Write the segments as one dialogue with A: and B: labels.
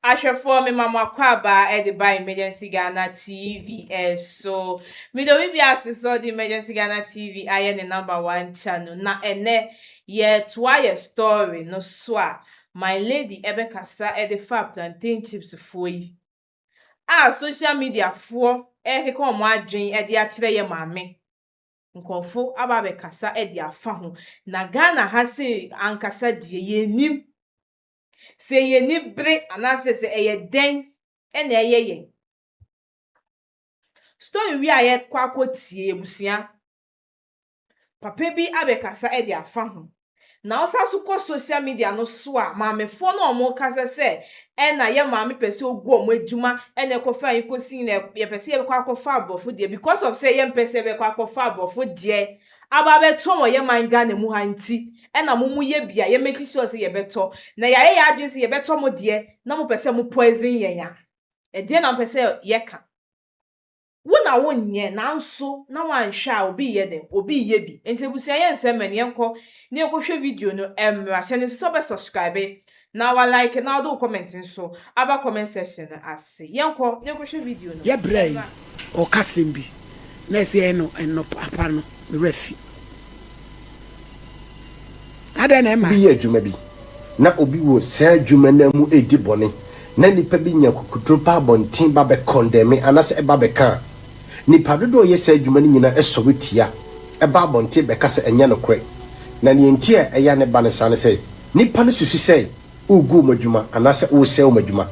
A: Ashefo me mama kwaba the by Emergency Ghana TV. So me do we be so the Emergency Ghana TV I am the #1 channel. Na ene yet why a story no swa. My lady Ebekasa the fa plantain chips for yi. Social media for he come adwen de akire ye maame. Nkofo aba bekasa de afa ho. Na Ghana ha se ankasa de ye nim. Se ye ni bre anase se eye den ene eye. Story wi aye kwa kotie ebusia. Papa bi abekasa de afa ho. Na osaso ko social media no so a maamefo no omo kasa se na ye maame pese ogu omo adwuma ene kofa yi kosi na ye pese ye kwa kofa abofo de because of say ye pese be kwa kofa abofo de aba beto mo ye manga na mu hanti na mumu ye bia ye make sure say ye beto na ya ye adwen say ye beto mo de na mo pese mo poison ye ya e de na pese ye ka wona wonye nanso na wanhwa a obi ye den obi ye bi entebusia ye nsem ne enko ne ekohwe video no emra se ne so be subscribe na wa like na do comment nso aba comment section ase yenko ne ekohwe video no
B: ye brai o kasem bi na se eno papa no me refi ada na ma
C: bi ye adwuma bi na obi wo sa adwuma na mu edi bone na nipa bi nya kokotro pa bontin ba be condemn anase e ba be kan nipa dodo ye sa adwuma ni nyina esowetia e ba bontin be kasa enya no kre na ne nti e ya ne ba ne sane sei nipa no susu sei ugu madwuma anase o se o madwuma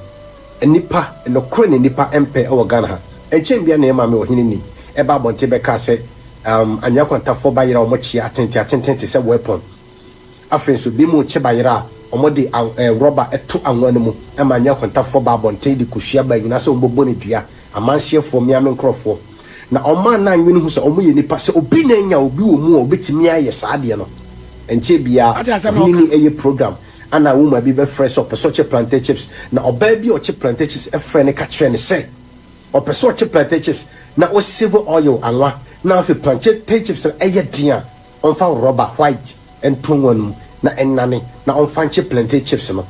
C: nipa no kre ne nipa empe e wo Ghana ha enchem bia na ma me ohini ni e ba bontin be kasa anya kwantafo ba yira o mochi atente se weapon afen so bi mu che ba yira omode rubber eto anwa ne mu e ma anya kwantafo ba bontin di kuhua ba nyina se ombobo ne dua amansiefo mia me nkrofo na oma na nwini hu se omo ye nipa se obi na nya obi wo mu obetimi aye saade no enche bia ni eye program ana wo ma bi be fresh up so che plantain chips na oba bi o che plantain chips e frɛ ne ka kire ne se o person che plantain chips na o save oil anwa na fe plantain chips eye dia on fa rubber white and tonwan na enane na on fa che plantain chips no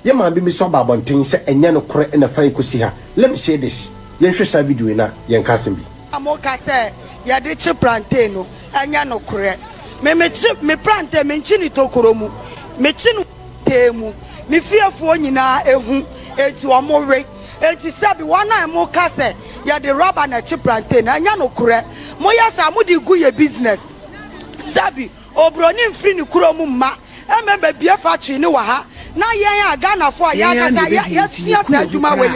C: ye ma bi mi so ba bonten se enya no kore na fa ikosi ha. Let me say this, ye hwe sa video na ye nkasim bi
B: amoka se ye de che plantain no enya no kore me plantain me nchi ni tokoro mu me chi no temu me fiafo nyina ehu enti omowe enti sabi wana amoka se ye de rubber na che plantain enya no kore mo ya sa mo di gu ye business sabi obroni mfiri ni kuro mu ma emebe bia factory ni wa ha na yen Ghana fo ya kasa ya sia adwuma we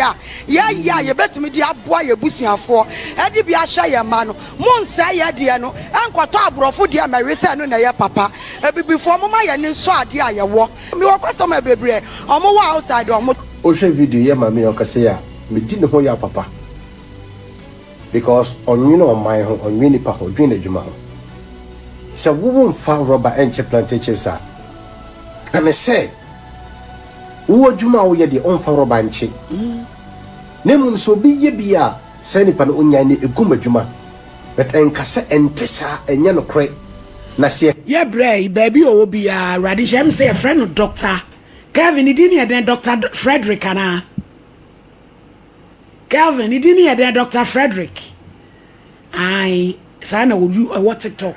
B: ya ye betimi di aboa ye busuafo e di bia hwa ye ma no mo nsa ye de no enkoto abrofo de ma wese no na ye papa e bibifo mo ma ye ni so ade a ye wo mi wo customer bebre omo wa outside omo
C: o hwe video ye ma me o kase ya me di ne ho ya papa because onwini on my ho onwini pa ho dwen adwuma ho se wo won fa rubber enche plantain chips a and say wo adwuma wo ye de on fa rubber enche nemum so bi ye bia se nipa no onya ne egum adwuma but enkase entesa enya no kre na se
B: ye brai baby o bia radishem say a friend of Dr. Kevin idini e den Dr. Frederick ana Kevin idini e den Dr. Frederick ai sana wo you what TikTok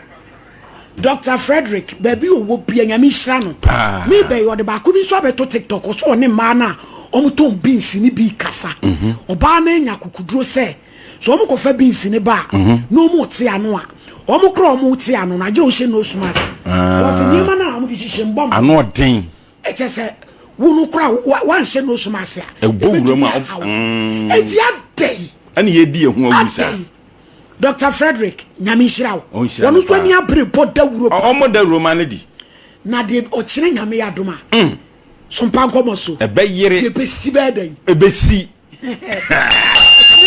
B: Dr. Frederick baby o bia nyame hira no me be yo de ba ko bi so abeto TikTok o so ne ma na omo ton beans ni bi kasa oba na nya kukuduro se so omo ko fa beans ni ba no mo te ano a omo kro omo te ano na je o hye no smas o fi ni ma na omo di hye mbom
D: ano den
B: e je se wo no kra wan hye no smas a
D: e bo wura mu
B: e ti adai
D: ani ye di ehun awusa
B: Dr. Frederick nyame hira wo no so ni abre boda wuro
D: omo da roma ne di
B: na de o kire nyame ya doma sompa nkomo so
D: e be yire
B: e be si be dan
D: e be si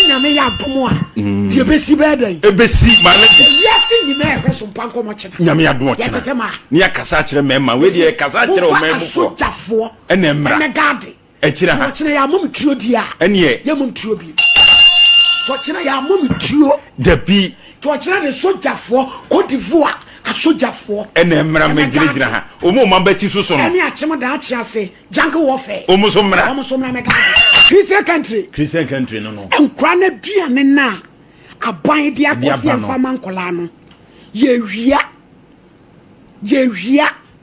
B: nyame ya domo a de be si be dan
D: e be si maladi
B: yesi nyina e hwe sompa nkomo kire
D: nyame ya domo kire ni akasa kire mema we de kasa kire o mema
B: so jafo
D: ene emra
B: ene gade
D: e kire ha
B: kire ya mum tuo di a
D: ene
B: ye mum tuo bi so kire ya mum tuo
D: de bi
B: to kire de so jafo Cote d'Ivoire asojafo
D: ene emra me gire ha o mo ma beti so so no
B: ene achim da achi ase jungle warfare
D: o mo so mra
B: me gade
E: Christian country
D: no
E: enkra na duane na aban dia kosi enfama nkola no ye wia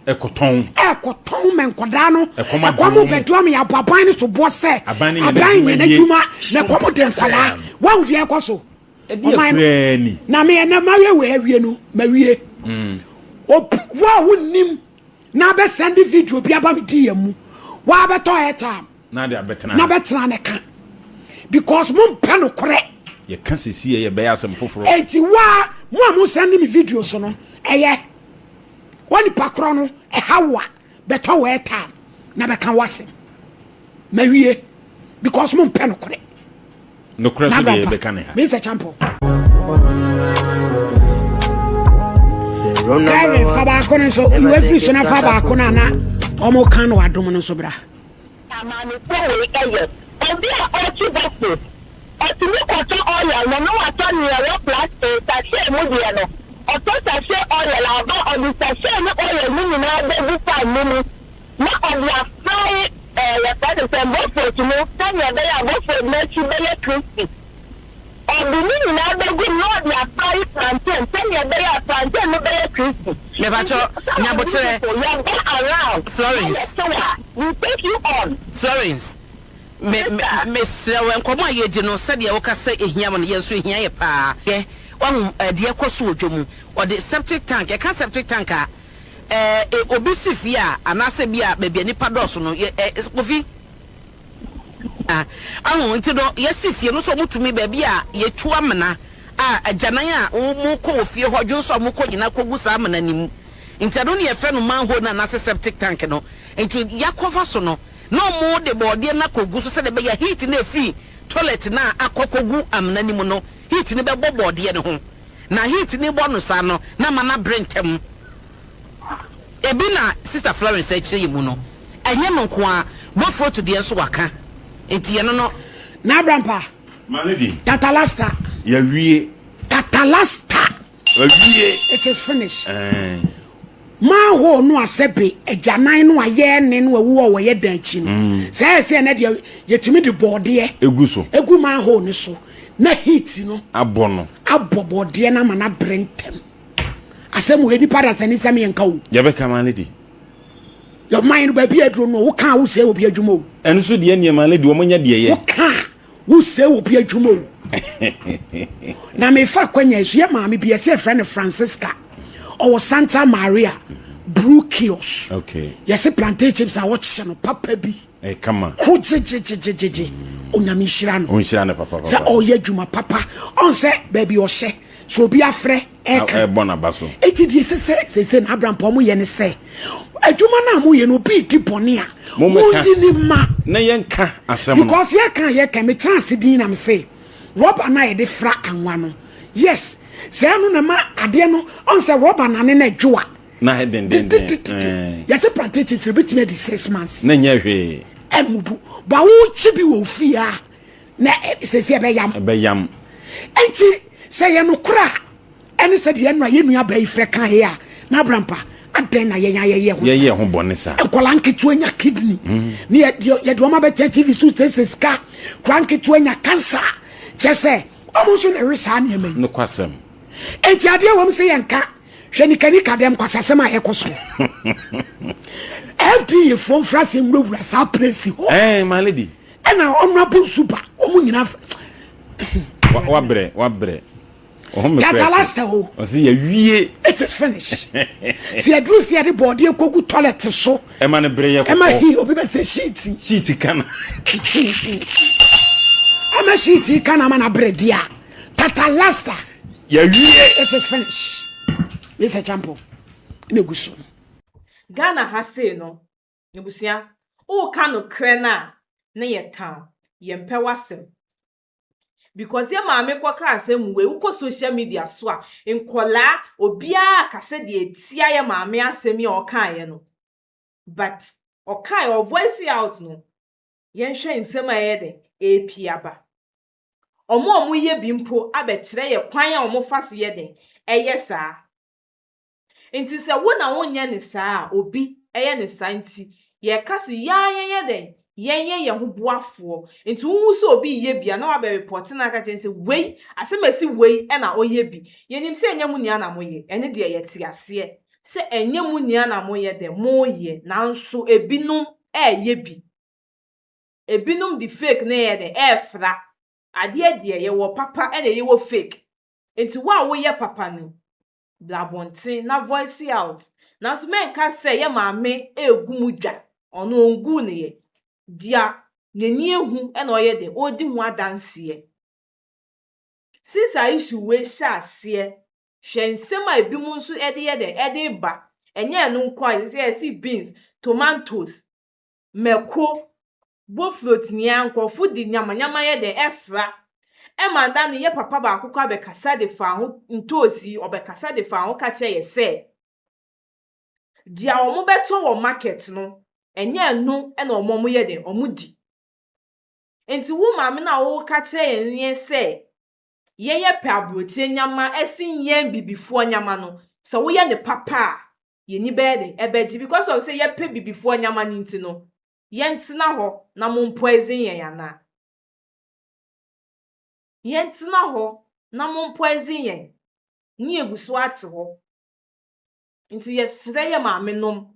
D: ekoton
E: men koda no ekomu bedom ya baban ni so bo se aban ni na djuma na komu den kola wa wudi ekoso na me na mawe awie no mawie wa wonim na be send video bi aba me di yamu wa be to eta
D: na de abetena
E: na betena ne ka because mum pa no kore
D: ye ka sesi ye be yasem foforo
E: enti wa mo am send me video so no eye woni pakro no hawa beto we time na be kan wase mawie because mum pa no kore
D: so de be kan ha
E: Mr. Champo Kevin Faba kono so you every so na Faba kono na omo kan wa dom no so bra
F: amani powe eye obi a ochi bapo otimi koto oil no wato ni ero plastic sachet mu die no oto sachet oil la ba odi sachet no oil ni na be bu pa mu na odi afai ya pa de sembo for no tan ya be ya bo for na chi be le crispy odi ni na be gu no odi afai plantain tan ya be ya plantain no be crispy
G: Nebacho nyabotere Florence
F: we take you on
G: Florence me sewe nkomo ayeje no sade ye wokasa ehia mo ne yenso ehia ye pa ye won de ekoso odwomu o de septic tank e ka septic tank a obi sifia anase bia bebia nipa doso no kofi ahun nti do ye sifie no so mutumi bebia ye tu amena ajanan a mu ko ofie hodwo so mu ko nyina kogu sa amena nimu nti ado ne ye fe no manhole na anase septic tank no nti yakofa so no no mo de body na kogu so se de be ya heat na fi toilet na akokogu amna nimu no heat ni be body ne ho na heat ni bo sa no na mana brentem ebi na sister Florence akire yimu no enye no nko a bofo to de so waka enti ye no
E: na brampa
D: malady
E: tatalasta
D: ya wie
E: tatalasta it is finished ma ho no asebe ejanan no aye ne no awu o ye danchi no se na de yetumi de bode egu ma ho ne so na heat no
D: abono
E: bode na mana brentem asemu edi pada sani sami enka wo
D: ya be kama lady
E: your mind ba bi adro no wo kan wo se obi adwuma wo
D: enso de ne ma lady wo monya de ye
E: wo kan wo se obi adwuma wo na me fa kwanya so ye ma me bi se friend Francisca or Santa Maria Brukios.
D: Okay.
E: Yes, plantain chips are watching no papa bi.
D: Eh, come on.
E: Kuji. Onyamishirano.
D: Onshirano papa.
E: Say oh ye juma papa. On say baby o she. So be afre.
D: Bona baso.
E: Eti di se na Abraham pomu ye ne say. Adwuma na mu ye no bi di bone a. Mo di ni ma.
D: Na ye nka asem no.
E: Because ye kan me transidin na me say. Roba na ye de fra anwa no. Yes. Say anu na ma ade no on say roba na ne na dwoa
D: na den
E: ya say plantain chips bit me the 6 months
D: na nya hwe
E: emubu ba wo chi bi wo fia na se be yam enti say ye no kura ene say de no ye nua ba ifre kan he a na brampa aden na ye
D: ho bone sa
E: enkola nketu anya kidney ne ye de o ma be TV so ska kranketu anya cancer chese omuso na resa na yemi
D: no kwasem
E: enti ade wom se yanka hwani kadem kwasasem a yekoso FD from France nwura sa presi ho
D: my lady
E: na honorable super omu nyina
D: wa bre
E: Catalasta ho
D: o se ya wie
E: it is finished see adru see the body ekogu toilet so
D: e ma ne bre ye ko
E: e ma hi obi be se sheet
D: kana
E: ama sheet kana mana bre dia Catalasta
D: ya wie
E: it is finished Mr. Champo neguso
A: Ghana ha say no nebusia o ka no kre na ye town ye mpe wasem because ye maame kwa ka asem we uko social media so a enkola obia ka se de etia ye maame asem ye o kan ye no but o kan o voice out no ye hwe nsem aye de epiaba omo ye bimpo abekire ye kwan a omo fa so ye de eye saa enti se wo na wonye ne saa obi eye ne saa nti ye kasi ya ye de yenye ye ho boafo enti wu so obi ye bia na wa be report na aka chense wei asemasi wei e na oye bi yenim se enye mu nia na moye ene de ye ti ase se enye mu nia na moye de moye nanso ebinum ye bi ebinum di fake na ye de fra ade ye wo papa ene ye wo fake enti wa wo ye papa no blabontin na voice out nanso men ka se ye maame egumudwa ono ongu ne ye dia neni ehu ena oye de odi hu adanse since I issue we sha ase hwensem a ebimu nso ede ye de ede ba enye no nkwa say beans tomatoes meko bofrot ni ankofo di nyamanyama ye de efra emanda ne ye papa ba akokwa be kasa de fa ho ntosi obekasa de fa ho ka che ye se dia omo beto wo market no enye no ena omo ye de omudi enti wo maame na wo ka che ye se ye pe abrotie nyama esin yen bibifo nyama no se wo ye ne papa ye ni be de ebeji because of say ye pe bibifo nyama ni nti no ye ntina ho na mo poison ye yana ye ntina ho na mo poison ye ni eguso ate ho nti ye sere ye maame nom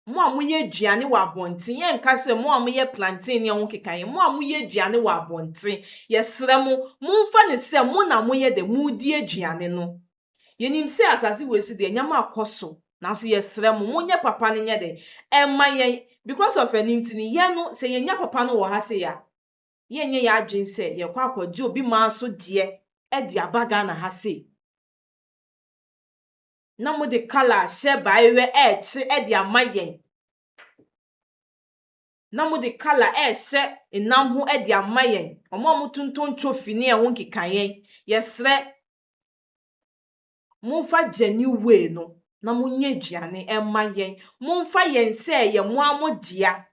A: mo amoye aduane wa abonten ye nka se mo amoye plantain ne ho kekaye mo amoye aduane wa abonten ye sere mo mfa ne se mo na moye de mu di aduane no ye nim se asase wesu de nyama akoso na so ye sere mo nye papa ne nye de emma ye because of an intini ye no se ye nya papa no wo ha se ya ye nye ya adwen se ye kwa akwaje obi ma so de e di abaga na ha se na mo de kala she baiwe echi e di amayen na mo de kala she enam ho e di amayen omo tunton chofi ne e ho nkikayen ye sre mo fa jani we no na mo nya aduane emayen mo mfa yen se ye mo amodia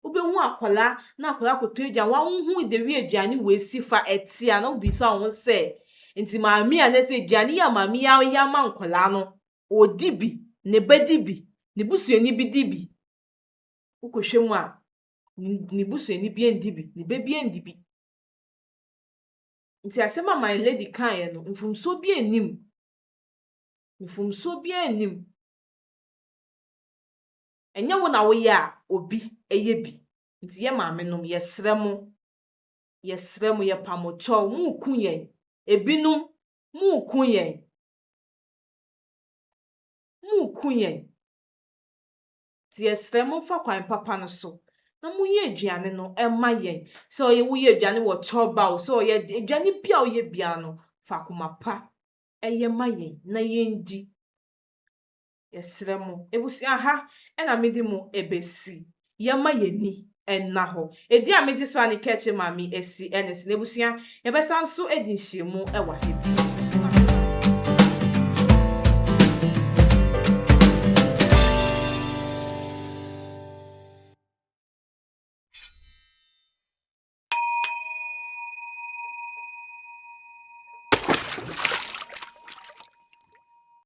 A: obehu akola na akola koto aduane wa hu de wi aduane we sifa etia na obi so won se nti maami a na se aduane ya maami ya ma nkola no odibi ne bedibi ne busuani bi dibi ukohwemu a ne busuani bi endibi ne bebi endibi nti asema my lady kan ye no mfumso bi enim enye wo na wo ya obi eye bi nti ye maame nom ye sere mo ye pamocho mu kunyen ebinum mu kunyen ti ye sere mo fa kwan papa no so na mu ye aduane no emma yen so ye wo ye aduane wo choba so ye aduane bia wo ye bia no fa komapa eye mayen na yendi yesre mo ebusi aha ena medi mo ebesi ye mayeni enna ho edi a medi so ani keche mami esi enesi na ebusia ye besan so edi hyiemu ewa he